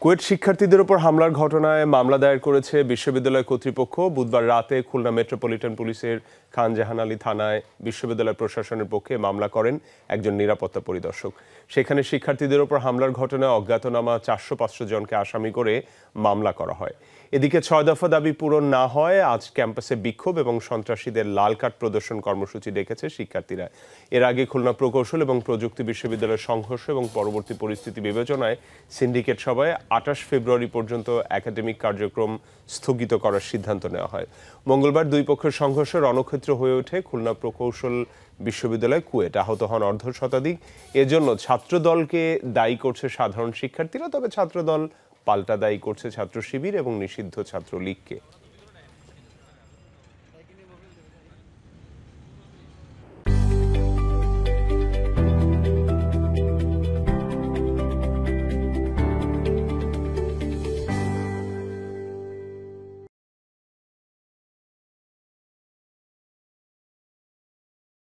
কুয়েট শিক্ষার্থীদের উপর হামলার ঘটনায় মামলা দায়ের করেছে বিশ্ববিদ্যালয় কর্তৃপক্ষ। বুধবার রাতে খুলনা মেট্রোপলিটন পুলিশের খান জাহান আলী থানায় বিশ্ববিদ্যালয় প্রশাসনের পক্ষে মামলা করেন একজন নিরাপত্তা পরিদর্শক। সেখানে শিক্ষার্থীদের উপর হামলার ঘটনায় অজ্ঞাতনামা 400-500 জনকে আসামি করে মামলা করা হয়। এদিকে 6 দফা দাবি পূরণ না হয় আজ ক্যাম্পাসে বিক্ষোভ এবং সন্ত্রাসীদের লাল কার্ড প্রদর্শন কর্মসূচি ডেকেছে শিক্ষার্থীরা। এর আগে খুলনা প্রকৌশল এবং প্রযুক্তি বিশ্ববিদ্যালয়ের সংঘর্ষ এবং পরবর্তী পরিস্থিতি বিবেচনায় সিন্ডিকেট সভায় 28 ফেব্রুয়ারি পর্যন্ত একাডেমিক কার্যক্রম স্থগিত করার সিদ্ধান্ত নেওয়া হয়। মঙ্গলবার দুই পক্ষের সংঘর্ষ রণক্ষেত্র হয়ে ওঠে খুলনা প্রকৌশল বিশ্ববিদ্যালয় কুয়েট। আহত হন অর্ধশতাধিক। এজন্য ছাত্রদলকে দায়ী করছে সাধারণ শিক্ষার্থীরা, তবে ছাত্রদল পাল্টা দায়ী করছে ছাত্র শিবির এবং নিষিদ্ধ ছাত্রলীগকে।